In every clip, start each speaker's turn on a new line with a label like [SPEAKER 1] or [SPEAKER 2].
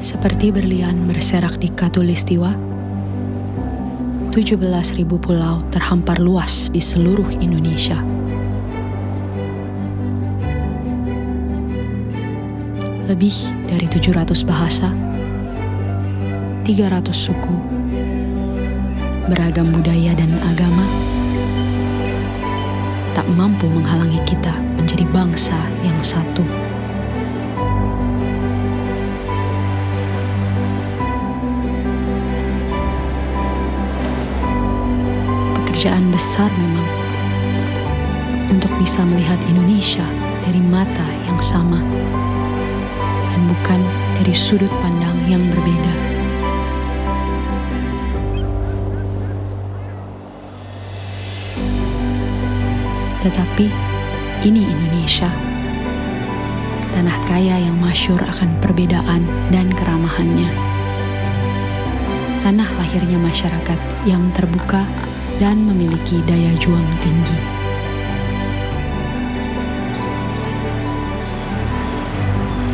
[SPEAKER 1] Seperti berlian berserak di Katulistiwa, 17.000 pulau terhampar luas di seluruh Indonesia. Lebih dari 700 bahasa, 300 suku, beragam budaya dan agama, tak mampu menghalangi kita menjadi bangsa yang satu. Pekerjaan besar memang, untuk bisa melihat Indonesia dari mata yang sama, dan bukan dari sudut pandang yang berbeda. Tetapi ini Indonesia, tanah kaya yang masyhur akan perbedaan dan keramahannya. Tanah lahirnya masyarakat yang terbuka dan memiliki daya juang tinggi.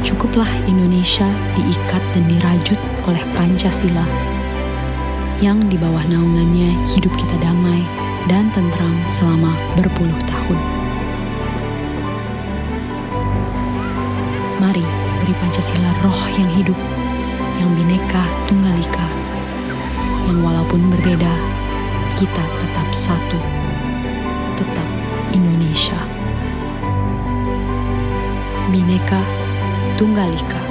[SPEAKER 1] Cukuplah Indonesia diikat dan dirajut oleh Pancasila, yang di bawah naungannya hidup kita damai dan tentram selama berpuluh tahun. Mari beri Pancasila roh yang hidup, yang Bhinneka Tunggal Ika, yang walaupun berbeda, kita tetap satu, tetap Indonesia. Bhinneka Tunggal Ika.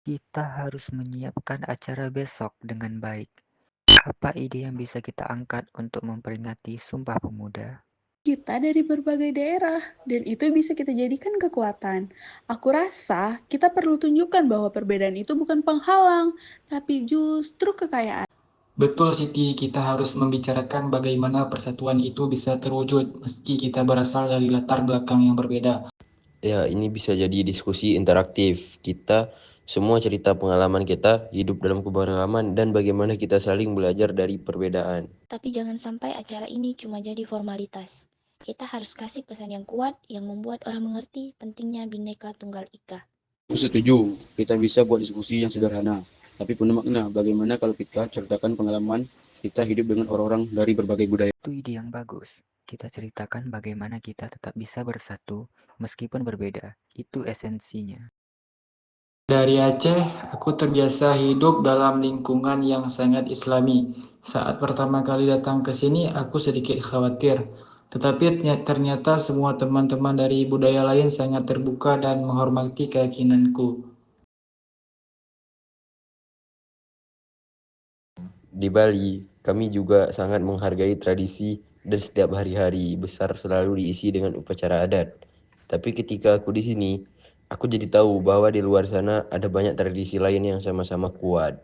[SPEAKER 2] Kita harus menyiapkan acara besok dengan baik. Apa ide yang bisa kita angkat untuk memperingati Sumpah Pemuda?
[SPEAKER 3] Kita dari berbagai daerah, dan itu bisa kita jadikan kekuatan. Aku rasa kita perlu tunjukkan bahwa perbedaan itu bukan penghalang, tapi justru kekayaan.
[SPEAKER 4] Betul Siti, kita harus membicarakan bagaimana persatuan itu bisa terwujud meski kita berasal dari latar belakang yang berbeda.
[SPEAKER 5] Ya, ini bisa jadi diskusi interaktif. Kita Semua cerita pengalaman kita hidup dalam keberagaman dan bagaimana kita saling belajar dari perbedaan.
[SPEAKER 6] Tapi jangan sampai acara ini cuma jadi formalitas. Kita harus kasih pesan yang kuat yang membuat orang mengerti pentingnya Bhinneka Tunggal Ika.
[SPEAKER 7] Aku setuju, kita bisa buat diskusi yang sederhana, tapi penuh makna. Bagaimana kalau kita ceritakan pengalaman kita hidup dengan orang-orang dari berbagai budaya?
[SPEAKER 2] Itu ide yang bagus. Kita ceritakan bagaimana kita tetap bisa bersatu meskipun berbeda. Itu esensinya.
[SPEAKER 4] Dari Aceh, aku terbiasa hidup dalam lingkungan yang sangat Islami. Saat pertama kali datang ke sini, aku sedikit khawatir. Tetapi ternyata semua teman-teman dari budaya lain sangat terbuka dan menghormati keyakinanku.
[SPEAKER 5] Di Bali, kami juga sangat menghargai tradisi dan setiap hari-hari besar selalu diisi dengan upacara adat. Tapi ketika aku di sini, aku jadi tahu bahwa di luar sana ada banyak tradisi lain yang sama-sama kuat.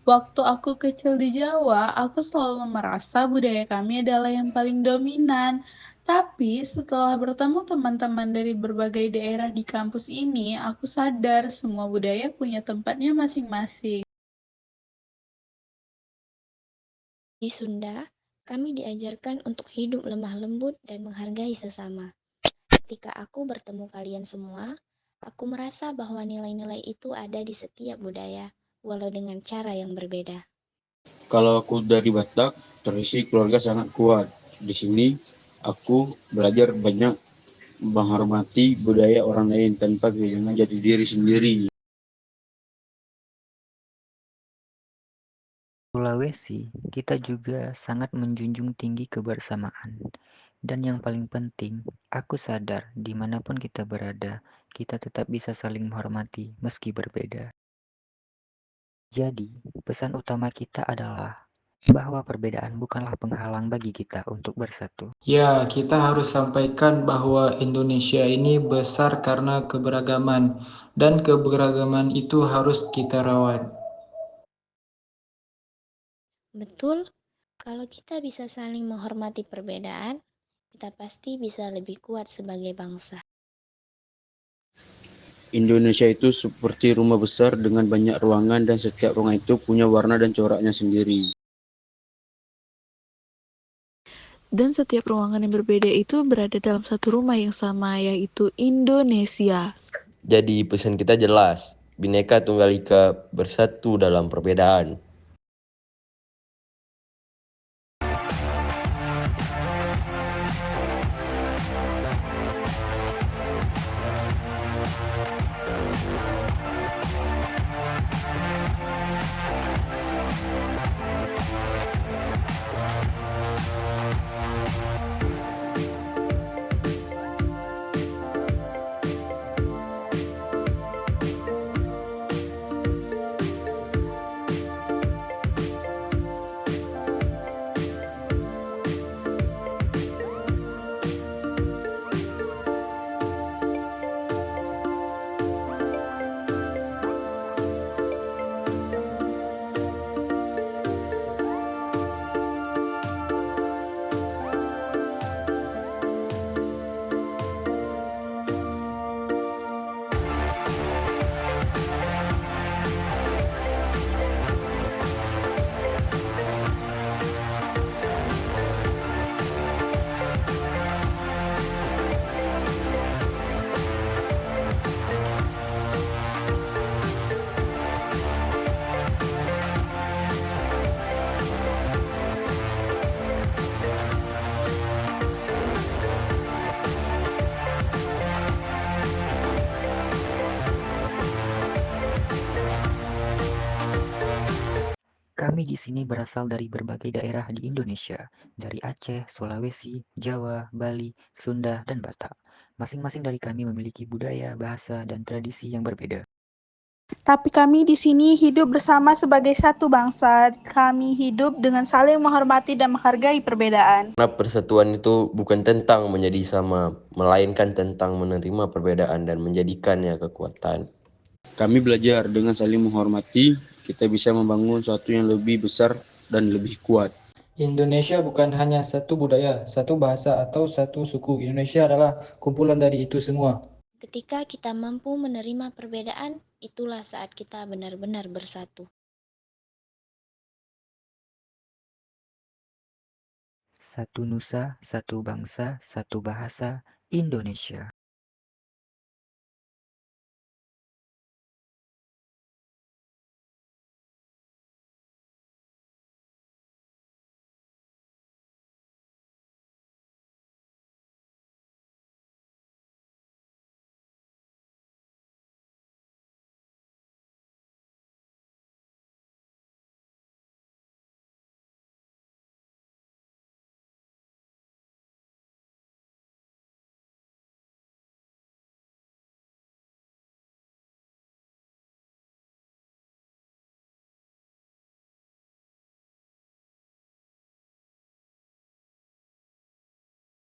[SPEAKER 3] Waktu aku kecil di Jawa, aku selalu merasa budaya kami adalah yang paling dominan. Tapi setelah bertemu teman-teman dari berbagai daerah di kampus ini, aku sadar semua budaya punya tempatnya masing-masing.
[SPEAKER 6] Di Sunda, kami diajarkan untuk hidup lemah lembut dan menghargai sesama. Ketika aku bertemu kalian semua, aku merasa bahwa nilai-nilai itu ada di setiap budaya, walau dengan cara yang berbeda.
[SPEAKER 7] Kalau aku dari Batak, tradisi keluarga sangat kuat. Di sini, aku belajar banyak menghormati budaya orang lain tanpa kehilangan jati diri sendiri.
[SPEAKER 2] Sulawesi, kita juga sangat menjunjung tinggi kebersamaan. Dan yang paling penting, aku sadar dimanapun kita berada, kita tetap bisa saling menghormati meski berbeda. Jadi, pesan utama kita adalah bahwa perbedaan bukanlah penghalang bagi kita untuk bersatu.
[SPEAKER 4] Ya, kita harus sampaikan bahwa Indonesia ini besar karena keberagaman, dan keberagaman itu harus kita rawat.
[SPEAKER 6] Betul, kalau kita bisa saling menghormati perbedaan, kita pasti bisa lebih kuat sebagai bangsa.
[SPEAKER 7] Indonesia itu seperti rumah besar dengan banyak ruangan dan setiap ruangan itu punya warna dan coraknya sendiri.
[SPEAKER 3] Dan setiap ruangan yang berbeda itu berada dalam satu rumah yang sama, yaitu Indonesia.
[SPEAKER 5] Jadi pesan kita jelas, Bhinneka Tunggal Ika bersatu dalam perbedaan.
[SPEAKER 2] Kami di sini berasal dari berbagai daerah di Indonesia, dari Aceh, Sulawesi, Jawa, Bali, Sunda, dan Batak. Masing-masing dari kami memiliki budaya, bahasa, dan tradisi yang berbeda.
[SPEAKER 3] Tapi kami di sini hidup bersama sebagai satu bangsa. Kami hidup dengan saling menghormati dan menghargai perbedaan.
[SPEAKER 5] Karena persatuan itu bukan tentang menjadi sama, melainkan tentang menerima perbedaan dan menjadikannya kekuatan.
[SPEAKER 7] Kami belajar dengan saling menghormati, kita bisa membangun sesuatu yang lebih besar dan lebih kuat.
[SPEAKER 4] Indonesia bukan hanya satu budaya, satu bahasa, atau satu suku. Indonesia adalah kumpulan dari itu semua.
[SPEAKER 6] Ketika kita mampu menerima perbedaan, itulah saat kita benar-benar bersatu.
[SPEAKER 2] Satu nusa, satu bangsa, satu bahasa, Indonesia.